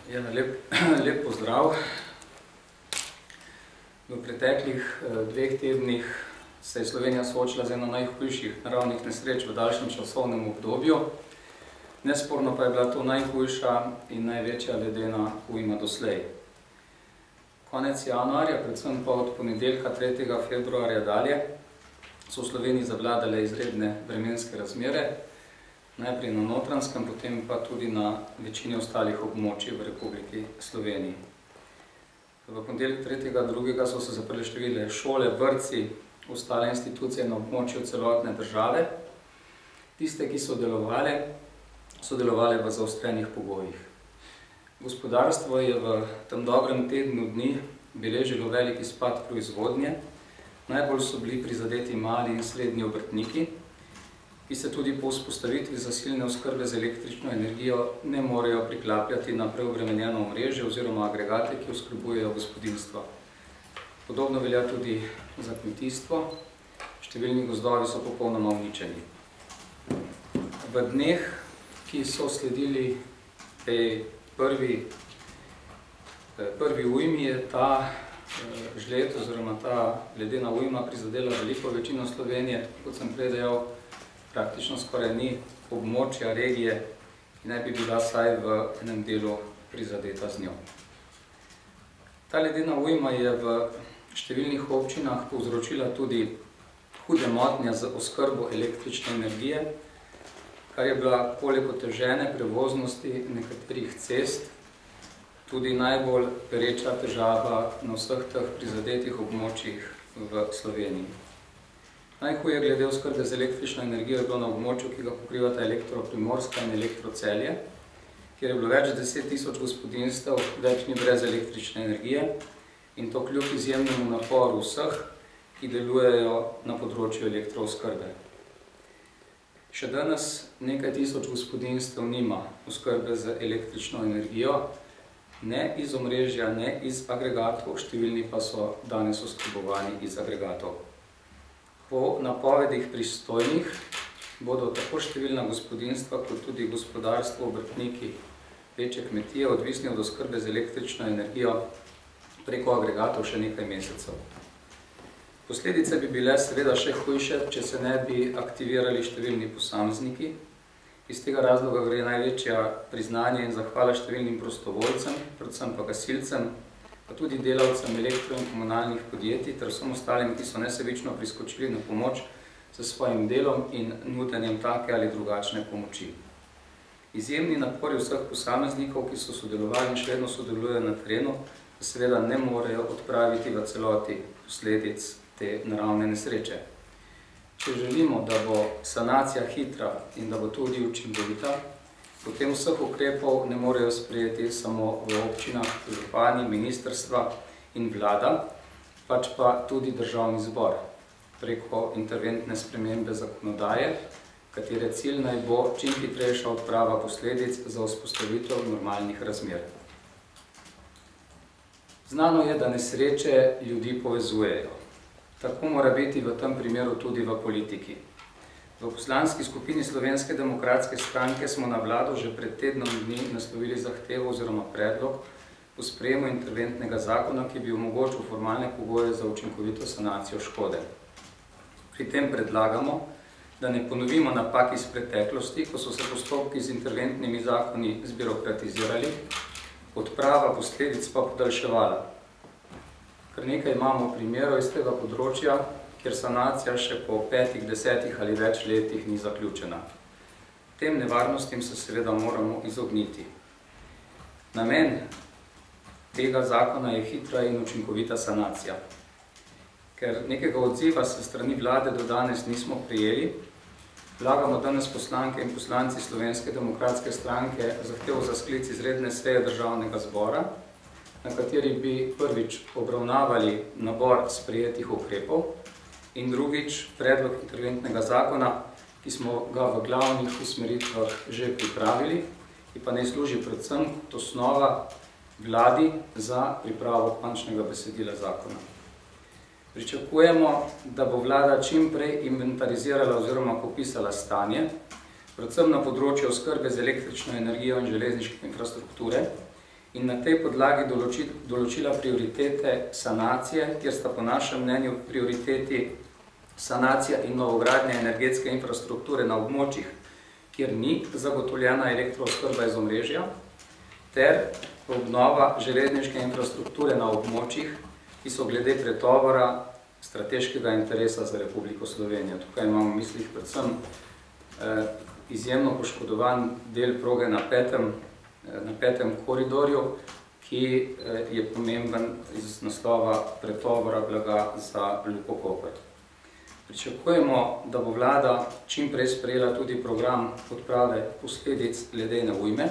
Lep pozdrav. V preteklih 2 tednih se je Slovenija soočila z eno najhujših naravnih nesreč v daljšem časovnem obdobju. Nesporno pa je bila to najhujša in največja ledena ujma doslej. Konec januarja, predvsem pa od ponedeljka 3. februarja dalje, so v Sloveniji zavladale izredne vremenske razmere, najprej na Notranjskem, potem pa tudi na večini ostalih območij v Republiki Sloveniji. V ponedeljek 3.2. so se zaprle številne šole, vrtci, ostale institucije na območju celotne države. Tiste, ki so delovale v zaostrenih pogojih. Gospodarstvo je v tem dobrem tednu dni beležilo velik izpad proizvodnje. Najbolj so bili prizadeti mali in srednji obrtniki, ki se tudi po vzpostavitvi zasilne oskrbe z električno energijo ne morejo priklapljati na preobremenjeno omrežje oziroma agregate, ki oskrbujejo gospodinjstvo. Podobno velja tudi za kmetijstvo. Številni gozdovi so popolnoma uničeni. V dneh, ki so sledili tej prvi ujmi, je ta žled oziroma ta ledena ujma prizadela veliko večino Slovenije, kot sem prej dejal, praktično skoraj ni območja, regije, ki ne bi bila vsaj v enem delu prizadeta z njo. Ta ledena ujma je v številnih občinah povzročila tudi hude motnje z oskrbo električne energije, kar je bila poleg otežene prevoznosti nekaterih cest tudi najbolj pereča težava na vseh teh prizadetih območjih v Sloveniji. Najhuje glede oskrbe z električno energijo je bilo na območju, ki ga pokrivata Elektro-Primorska in Elektro-Celje, kjer je bilo več 10 000 gospodinjstev več ni brez električne energije in to kljub izjemnemu naporu vseh, ki delujejo na področju elektrooskrbe. Še danes nekaj tisoč gospodinjstev nima oskrbe z električno energijo, ne iz omrežja, ne iz agregatov, številni pa so danes oskrbovani iz agregatov. Po napovedih pristojnih bodo tako številna gospodinjstva kot tudi gospodarstvo, obrtniki, večje kmetije odvisni od oskrbe z električno energijo preko agregatov še nekaj mesecev. Posledice bi bile seveda še hujše, če se ne bi aktivirali številni posamezniki. Iz tega razloga gre največja priznanje in zahvala številnim prostovoljcem, predvsem pa gasilcem, pa tudi delavcem elektro- in komunalnih podjetij ter vsem ostalim, ki so nesebično priskočili na pomoč s svojim delom in nudenjem take ali drugačne pomoči. Izjemni napori vseh posameznikov, ki so sodelovali in še vedno sodelujejo na terenu, seveda ne morejo odpraviti v celoti posledic te naravne nesreče. Če želimo, da bo sanacija hitra in da bo tudi učinkovita, potem vseh ukrepov ne morejo sprejeti samo v občinah, župani, ministrstva in vlada, pač pa tudi državni zbor preko interventne spremembe zakonodaje, katere cilj naj bo čim hitrejša odprava posledic za vzpostavitev normalnih razmer. Znano je, da nesreče ljudi povezujejo. Tako mora biti v tem primeru tudi v politiki. V poslanski skupini Slovenske demokratske stranke smo na vlado že pred tednom dni naslovili zahtevo oziroma predlog o sprejemu interventnega zakona, ki bi omogočil formalne pogoje za učinkovito sanacijo škode. Pri tem predlagamo, da ne ponovimo napak iz preteklosti, ko so se postopki z interventnimi zakoni zbirokratizirali, odprava posledic pa podaljševala. Kar nekaj imamo primerov iz tega področja, kjer sanacija še po 5, 10 ali več letih ni zaključena. Tem nevarnostim se seveda moramo izogniti. Namen tega zakona je hitra in učinkovita sanacija. Ker nekega odziva se strani vlade do danes nismo prejeli, vlagamo danes poslanke in poslanci Slovenske demokratske stranke zahtevo za sklic izredne seje Državnega zbora, na kateri bi prvič obravnavali nabor sprejetih ukrepov in drugič predlog interventnega zakona, ki smo ga v glavnih usmeritvah že pripravili, ki pa naj služi predvsem kot osnova vladi za pripravo končnega besedila zakona. Pričakujemo, da bo vlada čim prej inventarizirala oziroma popisala stanje, predvsem na področju oskrbe z električno energijo in železniške infrastrukture in na tej podlagi določila prioritete sanacije, kjer sta po našem mnenju prioriteti sanacija in novogradnja energetske infrastrukture na območjih, kjer ni zagotovljena elektrooskrba iz omrežja, ter obnova železniške infrastrukture na območjih, ki so glede pretovora strateškega interesa za Republiko Slovenijo. Tukaj imamo v mislih predvsem izjemno poškodovan del proge na petem koridorju, ki je pomemben iz naslova pretovora blaga za Luko Koper. Pričakujemo, da bo vlada čim prej sprejela tudi program odprave posledic ledene ujme.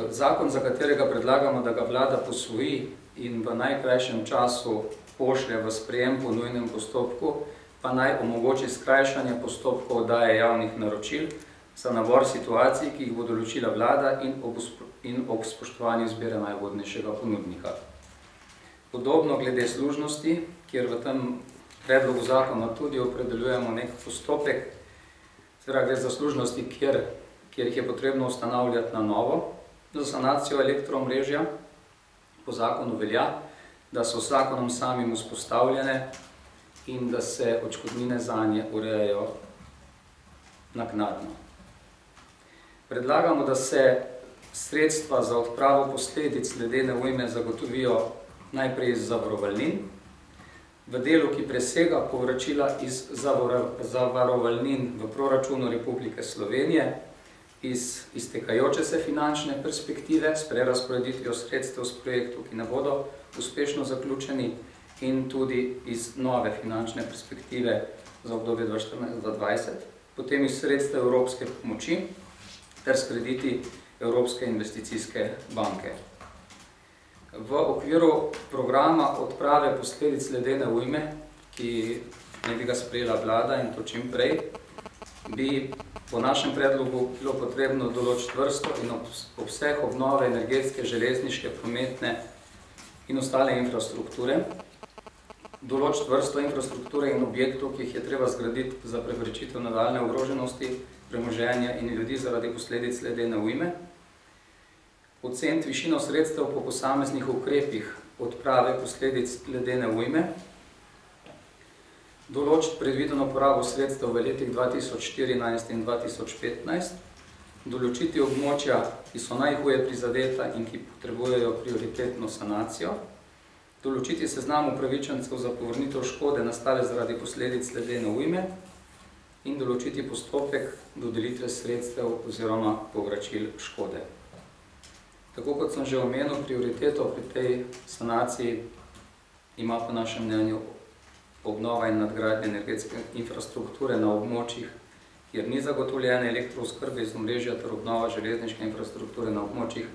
Zakon, za katerega predlagamo, da ga vlada posvoji in v najkrajšem času pošlje v sprejem po nujnem postopku, pa naj omogoči skrajšanje postopkov oddaje javnih naročil za nabor situacij, ki jih bo določila vlada in ob spoštovanju izbire najugodnejšega ponudnika. Podobno glede služnosti, kjer v tem predlogu zakona tudi opredeljujemo nek postopek, gre za služnosti, kjer jih je potrebno ustanavljati na novo. Za sanacijo elektroomrežja po zakonu velja, da so z zakonom samim vzpostavljene in da se odškodnine zanje urejajo naknadno. Predlagamo, da se sredstva za odpravo posledic ledene ujme zagotovijo najprej iz zavarovalnin. V delu, ki presega povračila iz zavarovalnin v proračunu Republike Slovenije, iz iztekajoče se finančne perspektive s prerazporeditvijo sredstev s projektov, ki ne bodo uspešno zaključeni, in tudi iz nove finančne perspektive za obdobje 2014-2020, potem iz sredstev evropske pomoči ter s krediti Evropske investicijske banke. V okviru programa odprave posledic ledene ujme, ki naj bi ga sprejela vlada in to čim prej, bi po našem predlogu bilo potrebno določiti vrsto in obseg obnove energetske, železniške, prometne in ostale infrastrukture, določiti vrsto infrastrukture in objektov, ki jih je treba zgraditi za preprečitev nadaljnje ogroženosti premoženja in ljudi zaradi posledic ledene ujme, oceniti višino sredstev po posameznih ukrepih odprave posledic ledene ujme, določiti predvideno porabo sredstev v letih 2014 in 2015, določiti območja, ki so najhuje prizadeta in ki potrebujejo prioritetno sanacijo, določiti seznam upravičencev za povrnitev škode nastale zaradi posledic ledene ujme in določiti postopek dodelitve sredstev oziroma povračil škode. Tako kot sem že omenil, prioriteto pri tej sanaciji ima po našem mnenju obnova in nadgradnja energetske infrastrukture na območjih, kjer ni zagotovljene elektrooskrbe iz omrežja ter obnova železniške infrastrukture na območjih,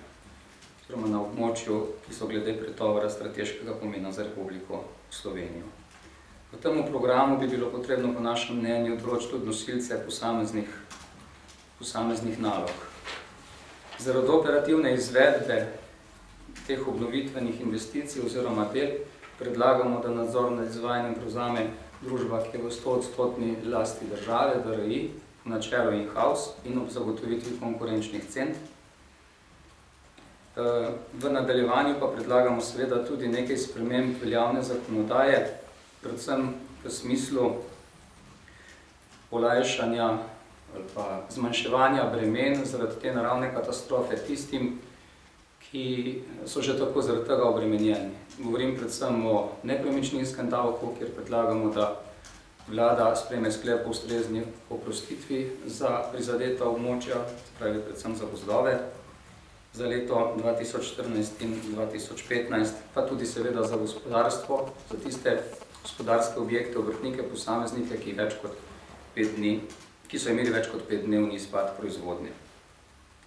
oziroma na območju, ki so glede pretovora strateškega pomena za Republiko Slovenijo. V tem programu bi bilo potrebno po našem mnenju določiti tudi nosilce posameznih nalog. Zaradi operativne izvedbe teh obnovitvenih investicij oziroma del predlagamo, da nadzor nad izvajanjem prevzame družba, ki je v 100% lasti države, DRI, v načelu in-house in ob zagotovitvi konkurenčnih cen. V nadaljevanju pa predlagamo seveda tudi nekaj sprememb veljavne zakonodaje, predvsem v smislu olajšanja ali pa zmanjševanja bremen zaradi te naravne katastrofe tistim, ki so že tako zaradi tega obremenjeni. Govorim predvsem o nepremičninskem davku, kjer predlagamo, da vlada sprejme sklep o ustrezni oprostitvi za prizadeta območja, se pravi predvsem za gozdove, za leto 2014 in 2015, pa tudi seveda za gospodarstvo, za tiste gospodarske objekte, obrtnike, posameznike, ki so imeli več kot 5-dnevni izpad proizvodnje.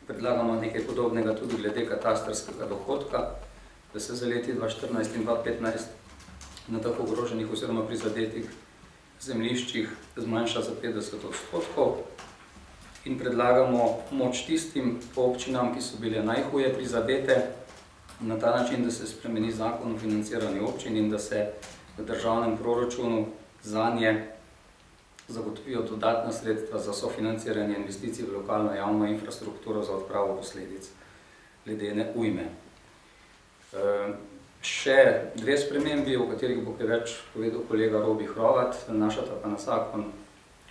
Predlagamo nekaj podobnega tudi glede katastrskega dohodka, da se za leti 2014 in 2015 na tako ogroženih oziroma prizadetih zemljiščih zmanjša za 50%. In predlagamo pomoč tistim občinam, ki so bile najhuje prizadete, na ta način, da se spremeni zakon o financiranju občin in da se v državnem proračunu zanje zagotovijo dodatna sredstva za sofinanciranje investicij v lokalno javno infrastrukturo za odpravo posledic ledene ujme. Še dve spremembi, o katerih bo kaj več povedal kolega Robi Hrovat, nanašata pa na zakon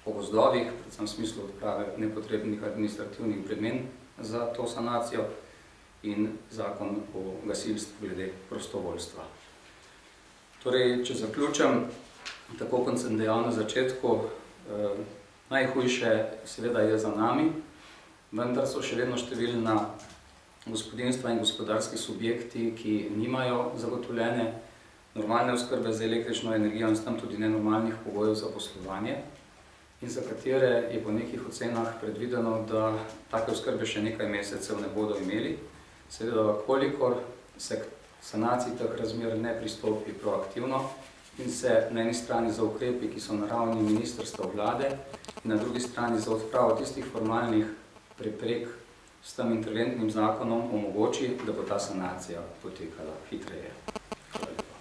o gozdovih, predvsem v smislu odprave nepotrebnih administrativnih bremen za to sanacijo in zakon o gasilstvu glede prostovoljstva. Torej, če zaključim, tako kot sem dejal na začetku, najhujše seveda je za nami, vendar so še vedno številna gospodinjstva in gospodarski subjekti, ki nimajo zagotovljene normalne oskrbe z električno energijo in s tem tudi nenormalnih pogojev za poslovanje in za katere je po nekih ocenah predvideno, da take oskrbe še nekaj mesecev ne bodo imeli. Seveda, kolikor se k sanaciji teh razmer ne pristopi proaktivno in se na eni strani za ukrepi, ki so na ravni ministrstva vlade, in na drugi strani za odpravo tistih formalnih preprek s tem interventnim zakonom omogoči, da bo ta sanacija potekala hitreje. Hvala.